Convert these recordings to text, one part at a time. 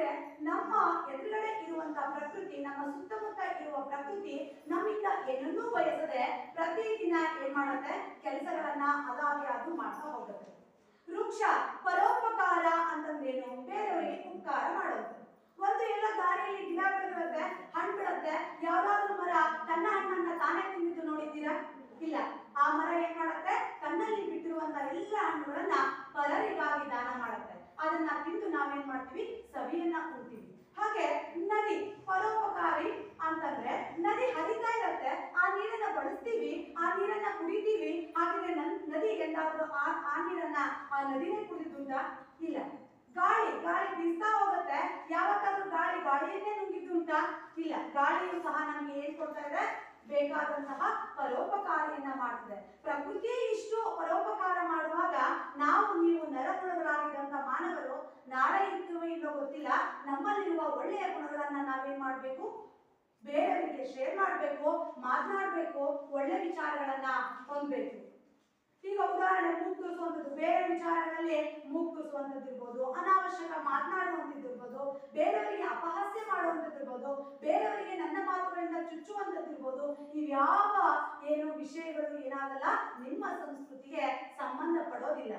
ಹಾಗಿದ್ರೆ ನಮ್ಮ ಎದುರುಗಡೆ ಇರುವಂತಹ ಪ್ರಕೃತಿ, ನಮ್ಮ ಸುತ್ತಮುತ್ತ ಇರುವ ಪ್ರಕೃತಿ ನಮ್ಮಿಂದ ಏನನ್ನೂ ಬಯಸದೆ ಪ್ರತಿದಿನ ಏನ್ ಮಾಡುತ್ತೆ, ಕೆಲಸಗಳನ್ನ ಅದಾಗೆ ಅದು ಮಾಡ್ತಾ ಹೋಗುತ್ತೆ. ವೃಕ್ಷ ಪರೋಪಕಾರ ಅಂತಂದ್ರೇನು? ಬೇರೆಯವರಿಗೆ ಉಪಕಾರ ಮಾಡೋದು. ಒಂದು ಎಲ್ಲ ದಾರಿಯಲ್ಲಿ ಗಿಡ ಬೆಳೆದಿರುತ್ತೆ, ಹಣ್ಣು ಬಿಡುತ್ತೆ. ಯಾವ್ದಾದ್ರು ಮರ ತನ್ನ ಹಣ್ಣನ್ನ ತಾನೇ ತಿಂದಿದ್ದು ನೋಡಿದ್ದೀರಾ? ಇಲ್ಲ. ಆ ಮರ ಏನ್ ಮಾಡುತ್ತೆ, ತನ್ನಲ್ಲಿ ಬಿಟ್ಟಿರುವಂತ ಎಲ್ಲ ಹಣ್ಣುಗಳನ್ನ ಪರರಿಗಾಗಿ ದಾನ ಮಾಡುತ್ತೆ. ಅದನ್ನ ತಿಂದು ನಾವೇನ್ ಮಾಡ್ತೀವಿ, ಸವಿಯನ್ನ ಉಣ್ತೀವಿ. ಹಾಗೆ ನದಿ ಪರೋಪಕಾರಿ ಅಂತಂದ್ರೆ ನದಿ ಹರಿತಾ ಇರತ್ತೆ, ಆ ನೀರನ್ನ ಬಳಸ್ತೀವಿ, ಆ ನೀರನ್ನ ಕುಡಿತೀವಿ. ಹಾಗೆ ನದಿ ಎಂದಾದ್ರೂ ಆ ನೀರನ್ನ ಆ ನದಿನೇ ಕುಡಿದುಂಟಾ? ಇಲ್ಲ. ಗಾಳಿ ಬೀಸ್ತಾ ಹೋಗುತ್ತೆ, ಯಾವತ್ತಾದ್ರೂ ಗಾಳಿಯನ್ನೇ ನುಂಗಿದ್ದುಂಟಾ? ಇಲ್ಲ. ಗಾಳಿಯು ಸಹ ನಮ್ಗೆ ಏನ್ ಕೊಡ್ತಾ ಇದೆ, ಬೇಕಾದಂತಹ ಪರೋಪಕಾರಿಯನ್ನ ಮಾಡ್ತದೆ. ಪ್ರಕೃತಿಯೇ ಇಷ್ಟು ಪರೋಪಕಾರ ಮಾಡುವಾಗ ನಾವು ನೀವು ನರಗುಣಗಳಾಗಿದ್ದಂತ ಮಾನವರು ನಾಳೆ ಇರ್ತೇವೆ ಇಲ್ಲೋ ಗೊತ್ತಿಲ್ಲ, ನಮ್ಮಲ್ಲಿರುವ ಒಳ್ಳೆಯ ಗುಣಗಳನ್ನ ನಾವೇನ್ ಮಾಡ್ಬೇಕು, ಬೇರೆಯವರಿಗೆ ಶೇರ್ ಮಾಡ್ಬೇಕು, ಮಾತನಾಡ್ಬೇಕು, ಒಳ್ಳೆ ವಿಚಾರಗಳನ್ನ ಹೊಂದಬೇಕು. ಈಗ ಉದಾಹರಣೆ ಮೂಗು ತೋರಿಸುವಂಥದ್ದು, ಬೇರೆ ವಿಚಾರಗಳಲ್ಲಿ ಮೂಗು ತೋರಿಸುವಂಥದ್ದು ಇರ್ಬೋದು, ಅನಾವಶ್ಯಕ ಮಾತನಾಡುವಂಥದ್ದು ಇರ್ಬೋದು, ಬೇರೆಯವರಿಗೆ ಅಪಹಾಸ್ಯ ಮಾಡುವಂಥದ್ದು ಇರ್ಬೋದು, ಬೇರೆಯವರಿಗೆ ನನ್ನ ಮಾತುಗಳಿಂದ ಚುಚ್ಚುವಂಥದ್ದು ಇರ್ಬೋದು. ಇವ್ಯಾವ ಏನು ವಿಷಯಗಳು ಏನಾಗಲ್ಲ, ನಿಮ್ಮ ಸಂಸ್ಕೃತಿಗೆ ಸಂಬಂಧ ಪಡೋದಿಲ್ಲ.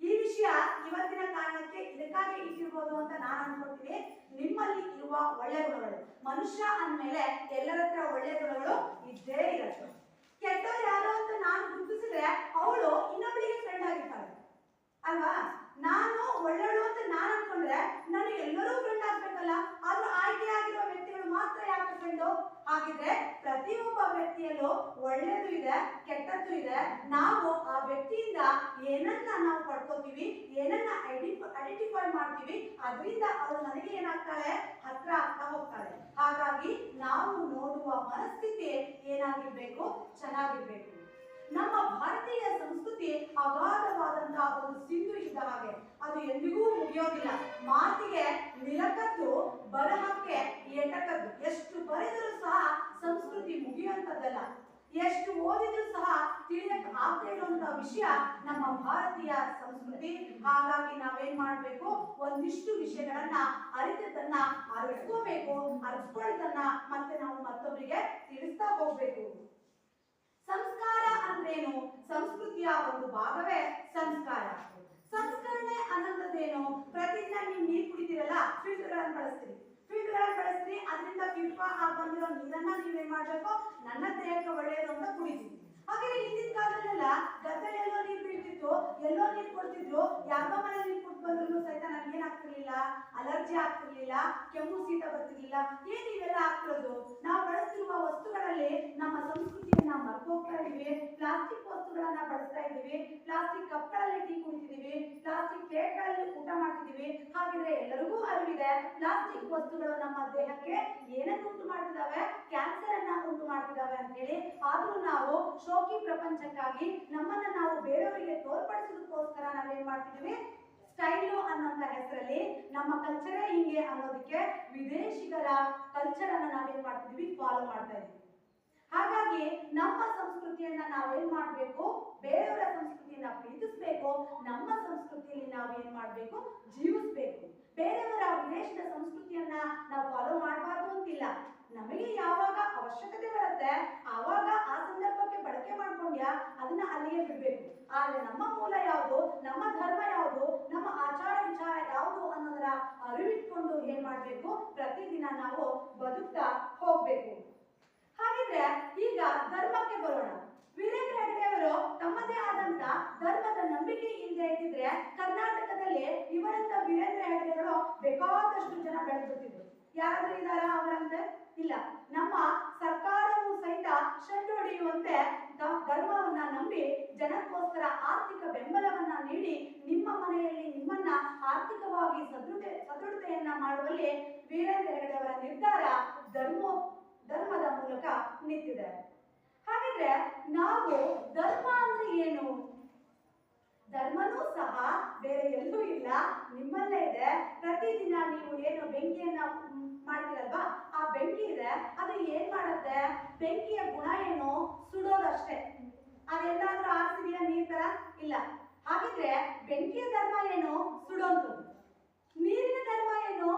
ಈ ವಿಷಯ ಇವತ್ತಿನ ಕಾರಣಕ್ಕೆ ಇದಕ್ಕಾಗಿ ಇಟ್ಟಿರ್ಬೋದು ಅಂತ ನಾನು ಅನ್ಕೊಳ್ತೀನಿ. ನಿಮ್ಮಲ್ಲಿ ಇರುವ ಒಳ್ಳೆ ಗುಣಗಳು, ಮನುಷ್ಯ ಅಂದ್ಮೇಲೆ ಎಲ್ಲರ ಹತ್ರ ಒಳ್ಳೆ ಗುಣಗಳು ಇದ್ದೇ ಇರುತ್ತೆ. ಕೆಟ್ಟವ್ರು ಯಾರು ಅಂತ ನಾನು ಗುರುತಿಸಿದ್ರೆ ಅವಳು ಇನ್ನೊಬ್ಬಳಿಗೆ ಫ್ರೆಂಡ್ ಆಗಿರ್ತಾಳೆ ಅಲ್ವಾ? ನಾನು ಒಳ್ಳೆಯವಳು ಅಂತ ನಾನು ಅನ್ಕೊಂಡ್ರೆ ನನಗೆ ಎಲ್ಲರೂ ಫ್ರೆಂಡ್ ಆಗ್ಬೇಕಲ್ಲ. ಆದ್ರೂ ಆಯ್ಕೆ ಆಗಿರುವ ವ್ಯಕ್ತಿಗಳು ಮಾತ್ರ ಯಾಕೆ ಫ್ರೆಂಡು? ಹಾಗಿದ್ರೆ ಪ್ರತಿಯೊಬ್ಬ ವ್ಯಕ್ತಿಯಲ್ಲೂ ಒಳ್ಳೇದು ಇದೆ, ಕೆಟ್ಟದ್ದು ಇದೆ. ನಾವು ಆ ವ್ಯಕ್ತಿಯಿಂದ ಏನನ್ನ ನಾವು ಪಡ್ಕೋತೀವಿ, ಏನನ್ನ ಐಡೆಂಟಿಫೈ ಮಾಡ್ತೀವಿ, ಅದರಿಂದ ಅವಳು ನನಗೆ ಏನಾಗ್ತಾಳೆ, ಹತ್ರ ಆಗ್ತಾ ಹೋಗ್ತಾಳೆ. ಹಾಗಾಗಿ ನಾವು ನೋಡುವ ಮನಸ್ಥಿತಿ ಏನಾಗಿರ್ಬೇಕು, ಚೆನ್ನಾಗಿರ್ಬೇಕು. ನಮ್ಮ ಭಾರತೀಯ ಸಂಸ್ಕೃತಿ ಅಗಾಧವಾದಂತಹ ಒಂದು ಸಿಂಧು ಇದ್ದ ಹಾಗೆ, ಅದು ಎಂದಿಗೂ ಮುಗಿಯೋದಿಲ್ಲ. ಮಾತಿಗೆ ನಿಲಕದ್ದು, ಬರಹಕ್ಕೆ ಎಟಕದ್ದು. ಎಷ್ಟು ಬರೆದರೂ ಸಹ ಸಂಸ್ಕೃತಿ ಮುಗಿಯುವಂಥದ್ದಲ್ಲ. ಎಷ್ಟು ಓದಿದ್ರು ಸಹ ತಿಳಿಯಕ್ಕೆ ಆಗದೆ ಇರುವಂತಹ ವಿಷಯ ನಮ್ಮ ಭಾರತೀಯ ಸಂಸ್ಕೃತಿ. ಹಾಗಾಗಿ ನಾವೇನ್ ಮಾಡ್ಬೇಕು, ಒಂದಿಷ್ಟು ವಿಷಯಗಳನ್ನ ಅರಿತದನ್ನ ಅರಿಸ್ಕೋಬೇಕು, ಅರಿಸ್ಕೊಳ್ಳೋದನ್ನ ಮತ್ತೆ ನಾವು ಮತ್ತೊಬ್ಬರಿಗೆ ತಿಳಿಸ್ತಾ ಹೋಗ್ಬೇಕು. ಸಂಸ್ಕಾರ ಅಂದ್ರೇನು? ಸಂಸ್ಕೃತಿಯ ಒಂದು ಭಾಗವೇ ಸಂಸ್ಕಾರ. ಸಂಸ್ಕರಣೆ ಅನ್ನೋದೇನು? ಪ್ರತಿದಿನ ನೀವು ನೀರು ಕುಡಿತೀರಲ್ಲ, ಫಿಲ್ಟರ್ಗಳನ್ನು ಬಳಸ್ತೀರಿ, ಅದರಿಂದ ಫಿಲ್ಟರ್ ಆಗಿ ಬಂದಿರೋ ನೀರನ್ನ ನೀವೇನ್ ಮಾಡ್ಬೇಕು, ನನ್ನ ದೇಹಕ್ಕೆ ಒಳ್ಳೆಯದು ಅಂತ ಕುಡಿತೀವಿ. ಹಾಗೆ ಹಿಂದಿನ ಕಾಲದಲ್ಲೆಲ್ಲ ಗದ್ದೆಯಲ್ಲಿ ಎಲ್ಲೋ ನೀರು ಬೀಳ್ತಿತ್ತು, ಎಲ್ಲೋ ನೀರು ಕೊಡ್ತಿದ್ರು. ಯಾವ್ದೋ ಮನೆ ನೀರು ಕುಡ್ ಬಂದ್ರು ಸಹಿತ ನಮ್ಗೆ ಏನಾಗ್ತಿರ್ಲಿಲ್ಲ, ಅಲರ್ಜಿ ಆಗ್ತಿರ್ಲಿಲ್ಲ, ಕೆಮ್ಮು ಶೀತ ಬರ್ತಿರ್ಲಿಲ್ಲ. ಏನ್ ಇವೆಲ್ಲ ಆಗ್ತಿರೋದು? ನಾವು ಬಳಸ್ತಿರುವ ವಸ್ತುಗಳಲ್ಲಿ ನಮ್ಮ ಸಂಸ್ಕೃತಿಯನ್ನ ಮರ್ತೋಗ್ತಾ ಇದೀವಿ. ಪ್ಲಾಸ್ಟಿಕ್ ವಸ್ತುಗಳನ್ನ ಬಳಸ್ತಾ ಇದೀವಿ, ಪ್ಲಾಸ್ಟಿಕ್ ಕಪ್ಗಳಲ್ಲಿ ಟೀ ಕುಡಿತಿದೀವಿ, ಪ್ಲಾಸ್ಟಿಕ್ ಪ್ಲೇಟ್ಗಳಲ್ಲಿ ಊಟ ಮಾಡ್ತಿದೀವಿ. ಹಾಗಿದ್ರೆ ಎಲ್ಲರಿಗೂ ಅರಿವಿದೆ ಪ್ಲಾಸ್ಟಿಕ್ ವಸ್ತುಗಳು ನಮ್ಮ ದೇಹಕ್ಕೆ ಏನನ್ನು ಉಂಟು ಮಾಡ್ತಿದಾವೆ, ಕ್ಯಾನ್ಸರ್ ಅನ್ನ ಉಂಟು ಮಾಡ್ತಿದಾವೆ ಅಂತ ಹೇಳಿ. ಆದ್ರೂ ನಾವು ಶೋಕಿ ಪ್ರಪಂಚಕ್ಕಾಗಿ ನಮ್ಮನ್ನ ನಾವು ಬೇರೆಯವರಿಗೆ ತೋರ್ಪಡಿಸೋದಕ್ಕೋಸ್ಕರ ನಾವೇನ್ ಮಾಡ್ತಿದೀವಿ, ಸ್ಟೈಲು ಅನ್ನೋಂತ ಹೆಸರಲ್ಲಿ ನಮ್ಮ ಕಲ್ಚರೇ ಹಿಂಗೆ ಅನ್ನೋದಕ್ಕೆ ವಿದೇಶಿಗರ ಕಲ್ಚರ್ ಅನ್ನ ನಾವೇನ್ ಮಾಡ್ತಿದೀವಿ, ಫಾಲೋ ಮಾಡ್ತಾ ಇದೀವಿ. ಹಾಗಾಗಿ ನಮ್ಮ ಸಂಸ್ಕೃತಿಯನ್ನ ನಾವೇನ್ ಮಾಡ್ಬೇಕು, ಬೇರೆಯವರ ಸಂಸ್ಕೃತಿಯನ್ನ ಪ್ರೀತಿಸ್ಬೇಕು, ನಮ್ಮ ಸಂಸ್ಕೃತಿಯಲ್ಲಿ ನಾವೇನ್ ಮಾಡ್ಬೇಕು, ಜೀವಿಸ್ಬೇಕು. ಬೇರೆಯವರ ವಿದೇಶದ ಸಂಸ್ಕೃತಿಯನ್ನ ನಾವು ಫಾಲೋ ಮಾಡಬಾರ್ದು ಅಂತಿಲ್ಲ. ನಮಗೆ ಯಾವಾಗ ಅವಶ್ಯಕತೆ ಬರುತ್ತೆ ಆವಾಗ ಆ ಸಂದರ್ಭಕ್ಕೆ ಬಳಕೆ ಮಾಡ್ಕೊಂಡ್ಯಾ ಅದನ್ನ ಅಲ್ಲಿಯೇ ಬಿಡ್ಬೇಕು. ಆದ್ರೆ ನಮ್ಮ ಮೂಲ ಯಾವುದು, ನಮ್ಮ ಧರ್ಮ ಯಾವುದು, ನಮ್ಮ ಆಚಾರ ವಿಚಾರ ಯಾವುದು ಅನ್ನೋದರ ಅರಿವಿಟ್ಕೊಂಡು ಏನ್ ಮಾಡ್ಬೇಕು, ಪ್ರತಿದಿನ ನಾವು ಬದುಕ್ತಾ ಹೋಗ್ಬೇಕು. ಹಾಗಿದ್ರೆ ಈಗ ಧರ್ಮಕ್ಕೆ ಬರೋಣ. ವೀರೇಂದ್ರ ಹೆಗಡೆಯವರು ತಮ್ಮದೇ ಆದಂತ ಧರ್ಮದ ನಂಬಿಕೆ ಇಲ್ಲದೆ ಇದ್ದಿದ್ರೆ ಕರ್ನಾಟಕದಲ್ಲಿ ಇವರಂತ ವೀರೇಂದ್ರ ಹೆಗಡೆಯವರು ಬೇಕಾದಷ್ಟು ಜನ ಬೆಳೆದಿರ್ತಿದ್ರು. ಯಾರಾದ್ರೂ ಇದಾರಾ ಅವರಂತೆ? ಇಲ್ಲ. ನಮ್ಮ ಸರ್ಕಾರವು ಸಹಿತ ಶೆಡ್ ಹೊಡೆಯುವಂತೆ ಧರ್ಮವನ್ನ ನಂಬಿ ಜನಕ್ಕೋಸ್ಕರ ಆರ್ಥಿಕ ಬೆಂಬಲವನ್ನ ನೀಡಿ ನಿಮ್ಮ ಮನೆಯಲ್ಲಿ ನಿಮ್ಮನ್ನ ಆರ್ಥಿಕವಾಗಿ ಸದೃಢತೆಯನ್ನ ಮಾಡುವಲ್ಲಿ ವೀರೇಂದ್ರ ಹೆಗಡೆಯವರ ನಿರ್ಧಾರ ಧರ್ಮದ ಮೂಲಕ ನಿಂತಿದೆ. ಹಾಗಿದ್ರೆ ನಾವು ಧರ್ಮ ಅಂದ್ರೆ ಏನು? ಧರ್ಮನೂ ಸಹ ಬೇರೆ ಎಲ್ಲೂ ಇಲ್ಲ, ನಿಮ್ಮಲ್ಲೇ ಇದೆ. ಪ್ರತಿದಿನ ನೀವು ಏನು ಬೆಂಕಿಯನ್ನ ಮಾಡ್ತೀರಲ್ವಾ, ಆ ಬೆಂಕಿ ಇದೆ, ಅದು ಏನ್ ಮಾಡುತ್ತೆ? ಬೆಂಕಿಯ ಗುಣ ಏನು? ಸುಡೋದಷ್ಟೇ. ಅದೆಲ್ಲಾದ್ರೂ ಆರ್ಸಿದೆಯಾ ನೀರ್ ತರ? ಇಲ್ಲ. ಹಾಗಿದ್ರೆ ಬೆಂಕಿಯ ಧರ್ಮ ಏನು? ಸುಡೋದು. ನೀರಿನ ಧರ್ಮ ಏನು?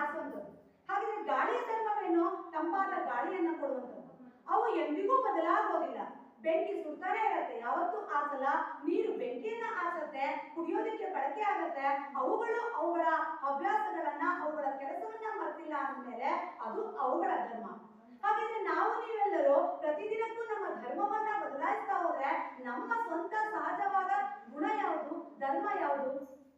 ಆರಿಸುವಂಥದ್ದು. ಹಾಗಿದ್ರೆ ಗಾಳಿಯ ಧರ್ಮವೇನು? ತಂಪಾದ ಗಾಳಿಯನ್ನ ಕೊಡುವಂಥದ್ದು. ಅವು ಎಂದಿಗೂ ಬದಲಾಗೋದಿಲ್ಲ. ಬೆಂಕಿ ಸುಡ್ತಾನೆ ಇರತ್ತೆ, ಯಾವತ್ತೂ ಆರಿಸಲ್ಲ. ನೀರು ಬೆಂಕಿಯನ್ನ ಆರಿಸತ್ತೆ, ಕುಡಿಯೋದಕ್ಕೆ ಬಳಕೆ ಆಗತ್ತೆ. ಅವುಗಳು ಅವುಗಳ ಹವ್ಯಾಸಗಳನ್ನ, ಅವುಗಳ ಕೆಲಸವನ್ನ ಮರ್ತಿಲ್ಲ ಅಂದ್ಮೇಲೆ ಅದು ಅವುಗಳ ಧರ್ಮ. ಹಾಗಿದ್ರೆ ನಾವು ನೀವೆಲ್ಲರೂ ಪ್ರತಿದಿನಕ್ಕೂ ನಮ್ಮ ಧರ್ಮವನ್ನ ಬದಲಾಯಿಸ್ತಾ ಹೋದ್ರೆ ನಮ್ಮ ಸ್ವಂತ ಸಹಜವಾದ ಗುಣ ಯಾವುದು, ಧರ್ಮ ಯಾವುದು?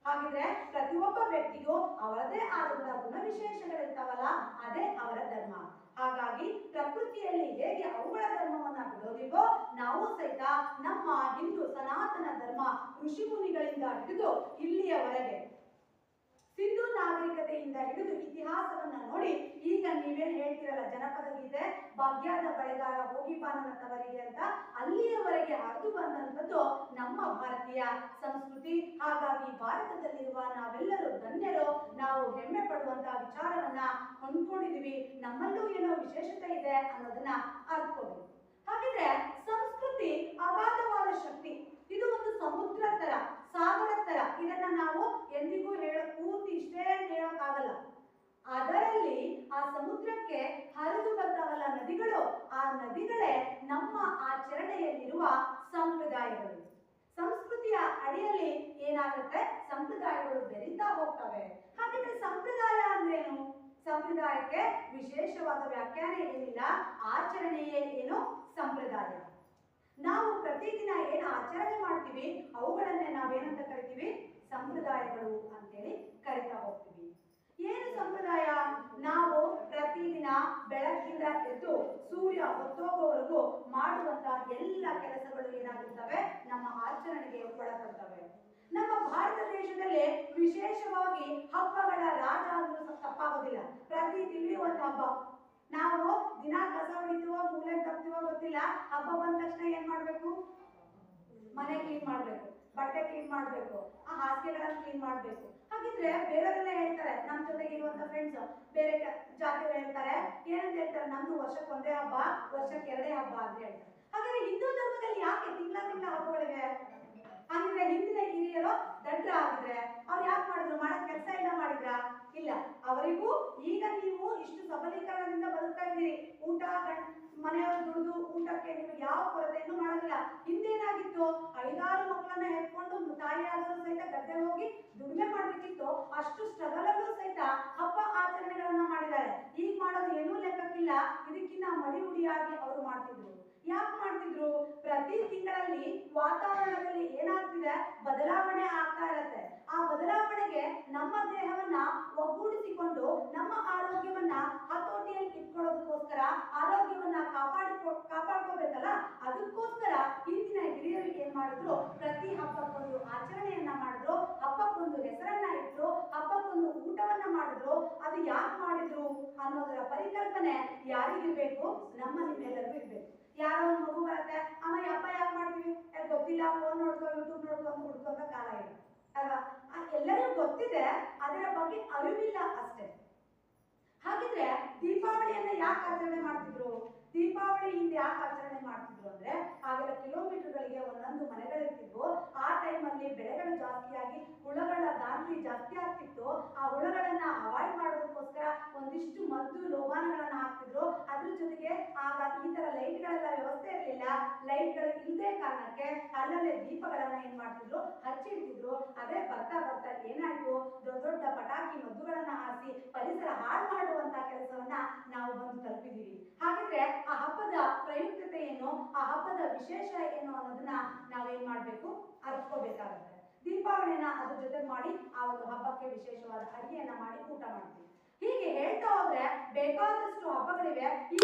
ಹಾಗಿದ್ರೆ ಪ್ರತಿಯೊಬ್ಬ ವ್ಯಕ್ತಿಗೂ ಅವರದೇ ಆದ ಗುಣ ವಿಶೇಷಗಳಿರ್ತಾವಲ್ಲ, ಅದೇ ಅವರ ಧರ್ಮ. ಹಾಗಾಗಿ ಪ್ರಕೃತಿಯಲ್ಲಿ ಹೇಗೆ ಅವುಗಳ ಧರ್ಮವನ್ನ ಬಿಡೋದಿವೋ, ನಾವು ಸಹಿತ ನಮ್ಮ ಹಿಂದೂ ಸನಾತನ ಧರ್ಮ ಋಷಿ ಮುನಿಗಳಿಂದ ಹಿಡಿದು ಇಲ್ಲಿಯವರೆಗೆ ಸಿಂಧು ನಾಗರಿಕತೆಯಿಂದ ಹಿಡಿದು ಇತಿಹಾಸವನ್ನ ನೋಡಿ, ಈಗ ನೀವೇನ್ ಹೇಳ್ತಿರಲ್ಲ ಜನಪದ ಗೀತೆ, ಭಾಗ್ಯದ ಬಳೆಗಾರ ಹೋಗಿ ಬಾ ನನ್ನ ತವರಿಗೆ ಅಂತ, ಅಲ್ಲಿಯವರೆಗೆ ಹರಿದು ಬಂದಂಥದ್ದು ನಮ್ಮ ಭಾರತೀಯ ಸಂಸ್ಕೃತಿ. ಹಾಗಾಗಿ ಭಾರತದಲ್ಲಿರುವ ನಾವೆಲ್ಲರೂ ಧನ್ಯರು. ನಾವು ಹೆಮ್ಮೆ ಪಡುವಂತಹ ವಿಚಾರವನ್ನ ಹೊಂದ್ಕೊಂಡಿದೀವಿ. ನಮ್ಮಲ್ಲೂ ಏನೋ ವಿಶೇಷತೆ ಇದೆ ಅನ್ನೋದನ್ನ ಅರ್ಥಕೋಬೇಕು. ಹಾಗಿದ್ರೆ ಸಂಸ್ಕೃತಿ ಅಗಾಧವಾದ ಶಕ್ತಿ. ಇದು ಒಂದು ಸಮುದ್ರ ತರ, ಸಾಗರ ತರ. ಇದನ್ನ ನಾವು ಎಂದಿಗೂ ಪೂರ್ತಿ ಇಷ್ಟೇ ಹೇಳೋಕ್ಕಾಗಲ್ಲ. ಅದರಲ್ಲಿ ಆ ಸಮುದ್ರಕ್ಕೆ ಹರಿದು ಬರ್ತಾವಲ್ಲ ನದಿಗಳು, ಆ ನದಿಗಳೇ ನಮ್ಮ ಆಚರಣೆಯಲ್ಲಿರುವ ಸಂಪ್ರದಾಯಗಳು. ಸಂಸ್ಕೃತಿಯ ಅಡಿಯಲ್ಲಿ ಏನಾಗುತ್ತೆ, ಸಂಪ್ರದಾಯಗಳು ಬೆರೀತಾ ಹೋಗ್ತವೆ. ಹಾಗಿದ್ರೆ ಸಂಪ್ರದಾಯ ಅಂದ್ರೇನು? ಸಂಪ್ರದಾಯಕ್ಕೆ ವಿಶೇಷವಾದ ವ್ಯಾಖ್ಯಾನ ಏನಿಲ್ಲ, ಆಚರಣೆಯೇ ಏನು ಸಂಪ್ರದಾಯ. ನಾವು ಪ್ರತಿದಿನ ಏನು ಆಚರಣೆ ಮಾಡ್ತೀವಿ ಅವುಗಳನ್ನೇ ನಾವೇನಂತ ಕರಿತೀವಿ, ಸಂಪ್ರದಾಯಗಳು ಅಂತೇಳಿ ಕರಿತಾ ಹೋಗ್ತೀವಿ. ಏನು ಸಂಪ್ರದಾಯ? ನಾವು ಪ್ರತಿದಿನ ಬೆಳಗ್ಗಿಂದ ಎದ್ದು ಸೂರ್ಯ ಹೊತ್ತೋಗುವವರೆಗೂ ಮಾಡುವಂತಹ ಎಲ್ಲ ಕೆಲಸಗಳು ಏನಾಗಿರ್ತವೆ, ನಮ್ಮ ಆಚರಣೆಗೆ ಒಳಪಡ್ತವೆ. ನಮ್ಮ ಭಾರತ ದೇಶದಲ್ಲಿ ವಿಶೇಷವಾಗಿ ಹಬ್ಬಗಳ ರಾಜ ಅಂದ್ರೂ ತಪ್ಪಾಗೋದಿಲ್ಲ. ಪ್ರತಿ ತಿಂಗಳು ಒಂದು ಹಬ್ಬ. ನಾವು ದಿನ ಕಸ ಹೊಡಿತೀವೋ ಮೂಲೆ ತಪ್ತೀವೋ ಗೊತ್ತಿಲ್ಲ, ಹಬ್ಬ ಬಂದ ತಕ್ಷಣ ಏನ್ ಮಾಡ್ಬೇಕು, ಮನೆ ಕ್ಲೀನ್ ಮಾಡ್ಬೇಕು, ಬಟ್ಟೆ ಕ್ಲೀನ್ ಮಾಡ್ಬೇಕು, ಆ ಹಾಸಿಗೆಗಳನ್ನ ಕ್ಲೀನ್ ಮಾಡ್ಬೇಕು. ಹಾಗಿದ್ರೆ ಬೇರೆಯವರೆಲ್ಲ ಹೇಳ್ತಾರೆ, ನಮ್ಮ ಜೊತೆಗೆ ಇರುವಂತ ಫ್ರೆಂಡ್ಸ್ ಬೇರೆ ಜಾತಿಯವರು ಹೇಳ್ತಾರೆ, ಏನಂತ ಹೇಳ್ತಾರೆ, ನಮ್ದು ವರ್ಷಕ್ಕೆ ಒಂದೇ ಹಬ್ಬ, ವರ್ಷಕ್ಕೆ ಎರಡೇ ಹಬ್ಬ ಅಂತ ಹೇಳ್ತಾರೆ. ಹಾಗಾದ್ರೆ ಹಿಂದೂ ಧರ್ಮದಲ್ಲಿ ಯಾಕೆ ತಿಂಗಳ ಹಬ್ಬಗಳಿವೆ? ಹಾಗಿದ್ರೆ ಹಿಂದಿನ ಹಿರಿಯರು ದಡ್ರ ಆಗಿದ್ರೆ ಅವ್ರು ಯಾಕೆ ಮಾಡಿದ್ರು? ಮಾಡಕ್ ಕೆಲಸ ಇಲ್ಲ ಮಾಡಿದ್ರ? ಇಲ್ಲ. ಅವರಿಗೂ ಈಗ ನೀವು ಇಷ್ಟು ಸಬಲೀಕರಣದಿಂದ ಬದುಕ್ತಾ ಇದ್ದೀರಿ, ಊಟ ಮನೆಯವರು ದುಡಿದು ಊಟಕ್ಕೆ ನಿಮಗೆ ಯಾವ ಕೊರತೆಯನ್ನು ಮಾಡೋದಿಲ್ಲ. ಹಿಂದೇನಾಗಿತ್ತು, 5-6 ಮಕ್ಕಳನ್ನ ಹೆತ್ಕೊಂಡು ತಾಯಿಯಾದರೂ ಸಹಿತ ಗದ್ದೆ ಹೋಗಿ ದುಡಿಮೆ ಮಾಡ್ಬೇಕಿತ್ತು. ಅಷ್ಟು ಸ್ಟ್ರಗಲ್ ಅಲ್ಲೂ ಸಹಿತ ಹಬ್ಬ ಆಚರಣೆಗಳನ್ನ ಮಾಡಿದ್ದಾರೆ. ಈಗ ಮಾಡೋದು ಏನೂ ಲೆಕ್ಕಕ್ಕಿಲ್ಲ. ಇದಕ್ಕಿಂತ ಮಡಿ ಉಡಿಯಾಗಿ ಅವರು ಮಾಡ್ತಿದ್ರು. ಯಾಕೆ ಮಾಡ್ತಿದ್ರು? ಪ್ರತಿ ತಿಂಗಳಲ್ಲಿ ವಾತಾವರಣದಲ್ಲಿ ಏನಾಗ್ತಿದೆ, ಬದಲಾವಣೆ ಆಗ್ತಾ ಇರತ್ತೆ. ಆ ಬದಲಾವಣೆಗೆ ನಮ್ಮ ದೇಹವನ್ನ ಒಗ್ಗೂಡಿಸಿಕೊಂಡು ನಮ್ಮ ಆರೋಗ್ಯವನ್ನ ಹತೋಟಿಯಲ್ಲಿ ಇಟ್ಕೊಳ್ಳೋದಕ್ಕೋಸ್ಕರ, ಆರೋಗ್ಯವನ್ನ ಕಾಪಾಡ್ಕೋಬೇಕಲ್ಲ, ಅದಕ್ಕೋಸ್ಕರ ಹಿಂದಿನ ಹಿರಿಯರು ಏನ್ ಮಾಡಿದ್ರು, ಪ್ರತಿ ಹಬ್ಬಕ್ಕೊಂದು ಆಚರಣೆಯನ್ನ ಮಾಡಿದ್ರು, ಹಬ್ಬಕ್ಕೊಂದು ಹೆಸರನ್ನ ಇಟ್ಟು, ಹಬ್ಬಕ್ಕೊಂದು ಊಟವನ್ನ ಮಾಡಿದ್ರು. ಅದು ಯಾಕೆ ಮಾಡಿದ್ರು ಅನ್ನೋದರ ಪರಿಕಲ್ಪನೆ ಯಾರಿಗಿರ್ಬೇಕು? ನಮ್ಮ ನಿಮ್ಮೆಲ್ಲರಿಗೂ ಇರ್ಬೇಕು. ಯಾರೋ ಒಂದು ಮಗು ಬರುತ್ತೆ, ಅಮ್ಮ ಹಬ್ಬ ಯಾಕೆ ಮಾಡ್ತೀವಿ? ಗೊತ್ತಿಲ್ಲ, ಫೋನ್ ನೋಡ್ಕೊ, ಯೂಟ್ಯೂಬ್ ನೋಡ್ಕೊಂಡು ಹುಡ್ಕೊಂತ ಕಾಲ ಇದೆ ಅಲ್ವಾ? ಎಲ್ಲರಿಗೂ ಗೊತ್ತಿದೆ, ಅದರ ಬಗ್ಗೆ ಅರಿವಿಲ್ಲ ಅಷ್ಟೇ. ಹಾಗಿದ್ರೆ ದೀಪಾವಳಿಯನ್ನ ಯಾಕೆ ಆಚರಣೆ ಮಾಡ್ತಿದ್ರು? ದೀಪಾವಳಿ ಹಿಂದೆ ಯಾಕೆ ಆಚರಣೆ ಮಾಡ್ತಿದ್ರು ಅಂದ್ರೆ, ಆಗೆಲ್ಲ ಕಿಲೋಮೀಟರ್ಗಳಿಗೆ ಒಂದೊಂದು ಮನೆಗಳಿರ್ತಿದ್ವು. ಆ ಟೈಮಲ್ಲಿ ಬೆಳೆಗಳು ಜಾಸ್ತಿಯಾಗಿ ಹುಳಗಳ ದಾಂತಿ ಜಾಸ್ತಿ ಆಗ್ತಿತ್ತು. ಆ ಹುಳಗಳನ್ನ ಅವಾಯ್ಡ್ ಮಾಡೋದಕ್ಕೋಸ್ಕರ ಒಂದಿಷ್ಟು ಮದ್ದು ಲೋಬಾನಗಳನ್ನ ಹಾಕ್ತಿದ್ರು. ಅದ್ರ ಜೊತೆಗೆ ಆಗ ಈ ತರ ಲೈಟ್ಗಳೆಲ್ಲ ವ್ಯವಸ್ಥೆ ಇರಲಿಲ್ಲ. ಲೈಟ್ಗಳು ಇಲ್ಲದೆ ಕಾರಣಕ್ಕೆ ಅಲ್ಲಲ್ಲೇ ದೀಪಗಳನ್ನ ಏನ್ ಮಾಡ್ತಿದ್ರು, ಹಚ್ಚಿಡ್ತಿದ್ರು. ಅದೇ ಬರ್ತಾ ಬರ್ತಾ ಏನಾಯ್ತು, ದೊಡ್ಡ ದೊಡ್ಡ ಪಟಾಕಿ ಮದ್ದುಗಳನ್ನ ಹಾರಿಸಿ ಪರಿಸರ ಹಾಳು ಮಾಡುವಂತ ಕೆಲಸವನ್ನ ನಾವು ಬಂದು ತಲುಪಿದೀವಿ. ಹಾಗಿದ್ರೆ ಆ ಹಬ್ಬದ ಪ್ರಯುಕ್ತತೆ ಏನು, ಆ ಹಬ್ಬದ ವಿಶೇಷ ಏನು ಅನ್ನೋದನ್ನ ನಾವೇನ್ ಮಾಡ್ಬೇಕು, ಅರ್ಥಕೋಬೇಕಾಗುತ್ತೆ. ದೀಪಾವಳಿನ ಅದ್ರ ಜೊತೆ ಮಾಡಿ ಆ ಒಂದು ಹಬ್ಬಕ್ಕೆ ವಿಶೇಷವಾದ ಅಡಿಗೆಯನ್ನ ಮಾಡಿ ಊಟ ಮಾಡ್ತೀವಿ. ಹೀಗೆ ಹೇಳ್ತಾ ಹೋದ್ರೆ ಬೇಕಾದಷ್ಟು ಹಬ್ಬಗಳಿವೆ. ಈ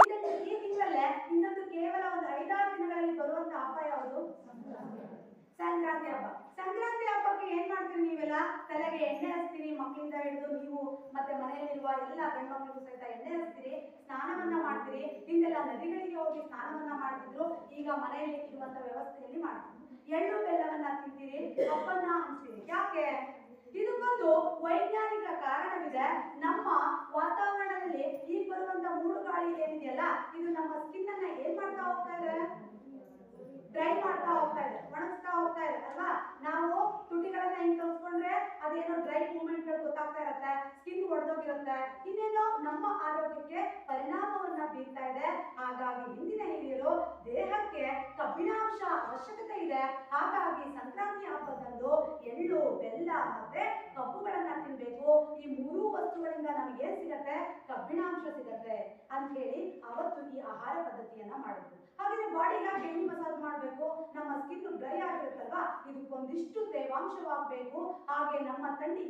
ತಿಂಗಳಲ್ಲೇ ಇನ್ನೊಂದು ಕೇವಲ ಒಂದು 5-6 ದಿನಗಳಲ್ಲಿ ಬರುವಂತ ಹಬ್ಬ ಯಾವುದು? ಸಂಕ್ರಾಂತಿ ಹಬ್ಬ. ಸಂಕ್ರಾಂತಿ ಹಬ್ಬಕ್ಕೆ ಏನ್ ಮಾಡ್ತೀರಿ ನೀವೆಲ್ಲ? ತಲೆಗೆ ಎಣ್ಣೆ ಹಚ್ತೀರಿ, ಮಕ್ಕಳಿಂದ ಹಿಡಿದು ನೀವು ಮತ್ತೆ ಮನೆಯಲ್ಲಿರುವ ಎಲ್ಲ ಗಂಡು ಮಕ್ಕಳಿಗೂ ಸಹಿತ ಎಣ್ಣೆ ಹಚ್ತೀರಿ, ಸ್ನಾನವನ್ನ ಮಾಡ್ತೀರಿ. ಹಿಂದೆಲ್ಲ ನದಿಗಳಿಗೆ ಹೋಗಿ ಸ್ನಾನವನ್ನ ಮಾಡ್ತಿದ್ರು, ಈಗ ಮನೆಯಲ್ಲಿ ಇರುವಂತ ವ್ಯವಸ್ಥೆಯಲ್ಲಿ ಮಾಡ್ತೀವಿ. ಎಳ್ಳು ಬೆಲ್ಲವನ್ನ ತಿಂತೀರಿ, ಹಬ್ಬನ್ನ ಹಂಚ್ತೀರಿ. ಯಾಕೆ? ಇದಕ್ಕೊಂದು ವೈಜ್ಞಾನಿಕ ಕಾರಣವಿದೆ. ನಮ್ಮ ವಾತಾವರಣದಲ್ಲಿ ಈಗ ಬರುವಂತ ಮೂಡು ಗಾಳಿ ಏನಿದೆಯಲ್ಲ, ಇದು ನಮ್ಮ ಸ್ಕಿನ್ ಅನ್ನ ಏನ್ ಮಾಡ್ತಾ ಹೋಗ್ತಾ ಇದೆ? ಡ್ರೈ ಮಾಡ್ತಾ ಹೋಗ್ತಾ ಇದೆ, ಒಣಗಿಸ್ತಾ ಹೋಗ್ತಾ ಇದೆ ಅಲ್ವಾ? ನಾವು ತುಟಿಗಳನ್ನ ಹಿಂಗ್ ತೋರಿಸ್ಕೊಂಡ್ರೆ ಅದೇನೋ ಡ್ರೈ ಮೂವ್ಮೆಂಟ್ ಗಳು ಗೊತ್ತಾಗ್ತಾ ಇರತ್ತೆ, ಸ್ಕಿನ್ ಒಡೆದೋಗಿರುತ್ತೆ. ಇರುತ್ತೆ, ಇನ್ನೇನೋ ನಮ್ಮ ಆರೋಗ್ಯಕ್ಕೆ ಪರಿಣಾಮವನ್ನ ಬೀರ್ತಾ ಇದೆ. ಹಾಗಾಗಿ ಹಿಂದಿನ ಹಿರಿಯರು ದೇಹಕ್ಕೆ ಕಬ್ಬಿಣಾಂಶ ಅವಶ್ಯಕತೆ ಇದೆ, ಹಾಗಾಗಿ ಸಂಕ್ರಾಂತಿ ಹಬ್ಬದಂದು ಎಳ್ಳು, ಬೆಲ್ಲ ಮತ್ತೆ ಕಬ್ಬುಗಳನ್ನ ತಿನ್ಬೇಕು. ಈ ಮೂರೂ ವಸ್ತುಗಳಿಂದ ನಮಗೆ ಏನ್ ಸಿಗತ್ತೆ? ಕಬ್ಬಿಣಾಂಶ ಸಿಗತ್ತೆ ಅಂತ ಹೇಳಿ ಅವತ್ತು ಈ ಆಹಾರ ಪದ್ಧತಿಯನ್ನ ಮಾಡಿದ್ರು. ಹಾಗಾದ್ರೆ ಬಾಡಿ ಯಾಕೆ ಎಣ್ಣೆ ಮಸಾಜ್ ಮಾಡಬೇಕು? ನಮ್ಮ ಸ್ಕಿನ್ ಡ್ರೈ ಆಗಿರುತ್ತಲ್ವಾ, ಇದಕ್ಕೊಂದಿಷ್ಟು ತೇವಾಂಶವಾಗಬೇಕು. ಹಾಗೆ ನಮ್ಮ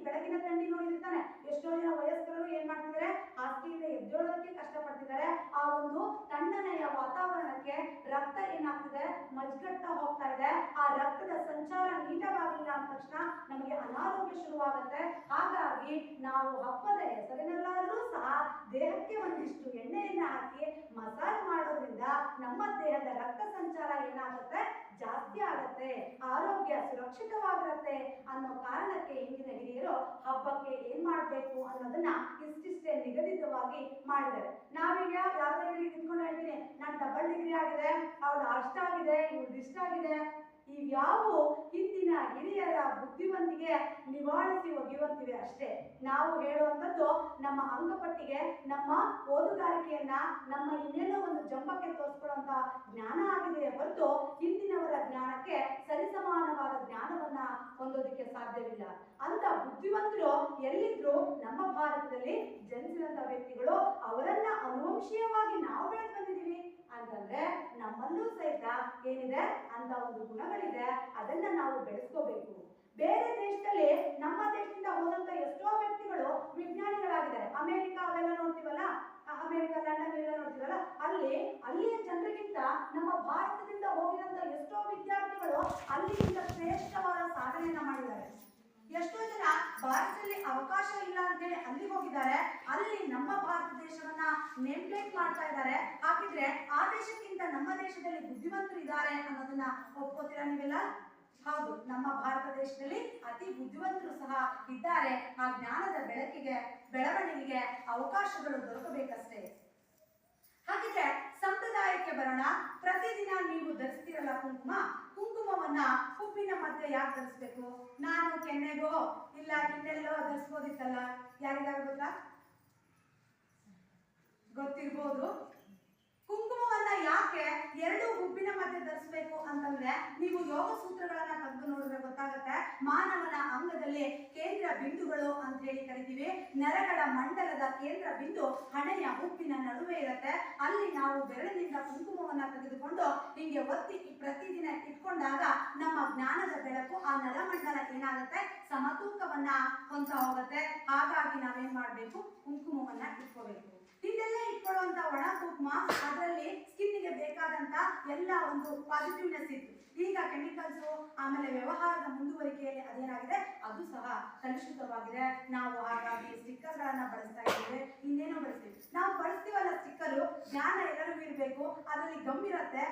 ಬೆಳಗಿನ ಥಂಡಿ ನೋಡಿರ್ತಾನೆ, ಎಷ್ಟೋ ಜನ ವಯಸ್ಕರು ಏನ್ ಮಾಡ್ತಿದ್ದಾರೆ, ಹಾಸಿಗೆಯಿಂದ ಎದ್ದೇಳೋದಕ್ಕೆ ಕಷ್ಟಪಡ್ತಿದ್ದಾರೆ. ಆ ಒಂದು ತಣ್ಣನೆಯ ವಾತಾವರಣಕ್ಕೆ ರಕ್ತ ಏನಾಗ್ತಿದೆ, ಮಜ್ಗಟ್ತಾ ಹೋಗ್ತಾ ಇದೆ. ಆ ರಕ್ತದ ಸಂಚಾರ ನೀಟಾಗಿಲ್ಲ ಅಂದ ತಕ್ಷಣ ನಮಗೆ ಅನಾರೋಗ್ಯ ಶುರುವಾಗುತ್ತೆ. ಹಾಗಾಗಿ ನಾವು ಹಬ್ಬದ ಹೆಸರಿನಲ್ಲಾದ್ರೂ ಸಹ ದೇಹಕ್ಕೆ ಒಂದಿಷ್ಟು ಎಣ್ಣೆಯನ್ನ ಹಾಕಿ ಮಸಾಜ್ ಮಾಡೋದ್ರಿಂದ ನಮ್ಮ ದೇಹದ ರಕ್ತ ಸಂಚಾರ ಏನಾಗುತ್ತೆ, ಜಾಸ್ತಿ ಆಗತ್ತೆ, ಆರೋಗ್ಯ ಸುರಕ್ಷಿತವಾಗಿರುತ್ತೆ ಅನ್ನೋ ಕಾರಣಕ್ಕೆ ಹಿಂದಿನ ಹಿರಿಯರು ಹಬ್ಬಕ್ಕೆ ಏನ್ ಮಾಡ್ಬೇಕು ಅನ್ನೋದನ್ನ ಇಷ್ಟಿಷ್ಟೇ ನಿಗದಿತವಾಗಿ ಮಾಡಿದ್ದಾರೆ. ನಾವೀಗ ಯಾವ್ದೋ ನಿಂತ್ಕೊಂಡು ಹೇಳ್ತೀನಿ, ನಾನು ಡಬಲ್ ಡಿಗ್ರಿ ಆಗಿದೆ, ಅವ್ಳು ಅಷ್ಟಾಗಿದೆ, ಇವ್ರದ್ದು ಇಷ್ಟಾಗಿದೆ, ಇವ್ಯಾವು ಹಿಂದಿನ ಹಿರಿಯರ ಬುದ್ಧಿವಂತಿಗೆ ನಿವಾಳಿಸಿ ಒಗೆಯುವಂತಿವೆ ಅಷ್ಟೇ. ನಾವು ಹೇಳುವಂಥದ್ದು ನಮ್ಮ ಅಂಕಪಟ್ಟಿಗೆ, ನಮ್ಮ ಓದುಗಾರಿಕೆಯನ್ನ, ನಮ್ಮ ಇನ್ನೇನೋ ಒಂದು ಜಂಬಕ್ಕೆ ತೋರಿಸ್ಕೊಳ್ಳುವಂತ ಜ್ಞಾನ ಆಗಿದೆಯೇ ಹೊರತು ಹಿಂದಿನವರ ಜ್ಞಾನಕ್ಕೆ ಸರಿಸಮಾನವಾದ ಜ್ಞಾನವನ್ನ ಹೊಂದೋದಕ್ಕೆ ಸಾಧ್ಯವಿಲ್ಲ. ಅಂತ ಬುದ್ಧಿವಂತರು ಎಲ್ಲಿದ್ರು ನಮ್ಮ ಭಾರತದಲ್ಲಿ ಜನಿಸಿದಂತ ವ್ಯಕ್ತಿಗಳು, ಅವರನ್ನ ಅನುವಂಶೀಯವಾಗಿ ನಾವು ಬೆಳೆದು ಬಂದಿದ್ದೀವಿ ಅಂತಂದ್ರೆ ನಮ್ಮಲ್ಲೂ ಸಹಿತ ಏನಿದೆ ಅಂತ ಒಂದು ಗುಣಗಳಿದೆ, ಅದನ್ನ ನಾವು ಬೆಳೆಸ್ಕೋಬೇಕು. ಬೇರೆ ದೇಶದಲ್ಲಿ ನಮ್ಮ ದೇಶದಿಂದ ಹೋದಂತ ಎಷ್ಟೋ ವ್ಯಕ್ತಿಗಳು ವಿಜ್ಞಾನಿಗಳಾಗಿದ್ದಾರೆ. ಅಮೆರಿಕ ಅವೆಲ್ಲ ನೋಡ್ತೀವಲ್ಲ, ಅಮೆರಿಕ, ಲಂಡನ್ ಎಲ್ಲ ನೋಡ್ತೀವಲ್ಲ, ಅಲ್ಲಿಯ ಜನರಿಗಿಂತ ನಮ್ಮ ಭಾರತದಿಂದ ಹೋಗಿದಂತ ಎಷ್ಟೋ ವಿದ್ಯಾರ್ಥಿಗಳು ಅಲ್ಲಿಗಿಂತ ಶ್ರೇಷ್ಠವಾದ ಸಾಧನೆಯನ್ನ ಮಾಡಿದ್ದಾರೆ. ಎಷ್ಟೋ ಜನ ಭಾರತದಲ್ಲಿ ಅವಕಾಶ ಇಲ್ಲ ಅಂತೇಳಿ ಅಲ್ಲಿಗೆ ಹೋಗಿದ್ದಾರೆ, ಅಲ್ಲಿ ನಮ್ಮ ಭಾರತ ದೇಶವನ್ನ ನೇಮ್ ಪ್ಲೇಟ್ ಮಾಡ್ತಾ ಇದ್ದಾರೆ. ಹಾಗಿದ್ರೆ ಆ ದೇಶಕ್ಕಿಂತ ನಮ್ಮ ದೇಶದಲ್ಲಿ ಬುದ್ಧಿವಂತರು ಇದ್ದಾರೆ ಅನ್ನೋದನ್ನ ಒಪ್ಕೋತೀರಾ ನೀವೆಲ್ಲ? ಹೌದು, ನಮ್ಮ ಭಾರತ ದೇಶದಲ್ಲಿ ಅತಿ ಬುದ್ಧಿವಂತರು ಸಹ ಇದ್ದಾರೆ. ಆ ಜ್ಞಾನದ ಬೆಳವಣಿಗೆಗೆ ಅವಕಾಶಗಳು ದೊರಕಬೇಕಷ್ಟೇ. ಹಾಗಿದ್ರೆ ಸಂಪ್ರದಾಯಕ್ಕೆ ಬರೋಣ. ಪ್ರತಿದಿನ ನೀವು ಧರಿಸ್ತಿರಲ್ಲ ಕುಂಕುಮವನ್ನ ಹುಬ್ಬಿನ ಮಧ್ಯೆ ಯಾಕೆ ಧರಿಸ್ಬೇಕು? ನಾನು ಕೆನ್ನೆಗೋ ಇಲ್ಲ ಇನ್ನೆಲ್ಲೋ ಧರಿಸ್ಬೋದಿತ್ತಲ್ಲ, ಯಾರಿಗಾರು ಗೊತ್ತಾ? ಗೊತ್ತಿರ್ಬೋದು. ಕುಂಕುಮವನ್ನ ಯಾಕೆ ಎರಡು ಹುಬ್ಬಿನ ಮಧ್ಯೆ ಧರಿಸ್ಬೇಕು ಅಂತಂದ್ರೆ, ನೀವು ಯೋಗ ಸೂತ್ರಗಳನ್ನ ತೆಗೆದು ನೋಡಿದ್ರೆ ಗೊತ್ತಾಗುತ್ತೆ. ಮಾನವನ ಅಂಗದಲ್ಲಿ ಕೇಂದ್ರ ಬಿಂದುಗಳು ಅಂತ ಹೇಳಿ ಕರಿತೀವಿ. ನರಗಳ ಮಂಡಲದ ಕೇಂದ್ರ ಬಿಂದು ಹಣೆಯ ಹುಬ್ಬಿನ ನಡುವೆ ಇರುತ್ತೆ. ಅಲ್ಲಿ ನಾವು ಬೆರಳಿನಿಂದ ಕುಂಕುಮವನ್ನ ತೆಗೆದುಕೊಂಡು ಹಿಂಗೆ ಒತ್ತಿ ಪ್ರತಿದಿನ ಇಟ್ಕೊಂಡಾಗ ನಮ್ಮ ಜ್ಞಾನದ ಬೆಳಕು ಆ ನರಮಂಡಲ ಏನಾಗುತ್ತೆ, ಸಮತೂಕವನ್ನ ಹೊಂದ್ತಾ ಹೋಗುತ್ತೆ. ಹಾಗಾಗಿ ನಾವೇನ್ ಮಾಡ್ಬೇಕು, ಕುಂಕುಮವನ್ನ ಇಟ್ಕೋಬೇಕು. ಇದೆಲ್ಲ ಇಟ್ಕೊಳ್ಳುವಂತ ಒಣ ಕುಂಕುಮ, ಅದರಲ್ಲಿ ಸ್ಕಿನ್ಗೆ ಬೇಕಾದಂತ ಎಲ್ಲ ಒಂದು ಪಾಸಿಟಿವ್ನೆಸ್ ಇತ್ತು. ಈಗ ಕೆಮಿಕಲ್ಸ್ ಆಮೇಲೆ ವ್ಯವಹಾರದ ಮುಂದುವರಿಕೆಯಲ್ಲಿ ಅದೇನಾಗಿದೆ, ಅದು ಸಹ ಕಲುಷಿತವಾಗಿದೆ. ನಾವು ಹಾಗಾಗಿ ಸ್ಟಿಕ್ಕರ್ ಗಳನ್ನ ಬಳಸ್ತಾ ಇದ್ದೇವೆ, ಇನ್ನೇನೋ ಬಳಸ್ತೀವಿ. ನಾವು ಬಳಸ್ತೀವಲ್ಲ ಸ್ಟಿಕ್ಕರು, ಜ್ಞಾನ ಎಲ್ಲರಿಗೂ ಇರಬೇಕು, ಅದರಲ್ಲಿ ಗಮ್ ಇರುತ್ತೆ.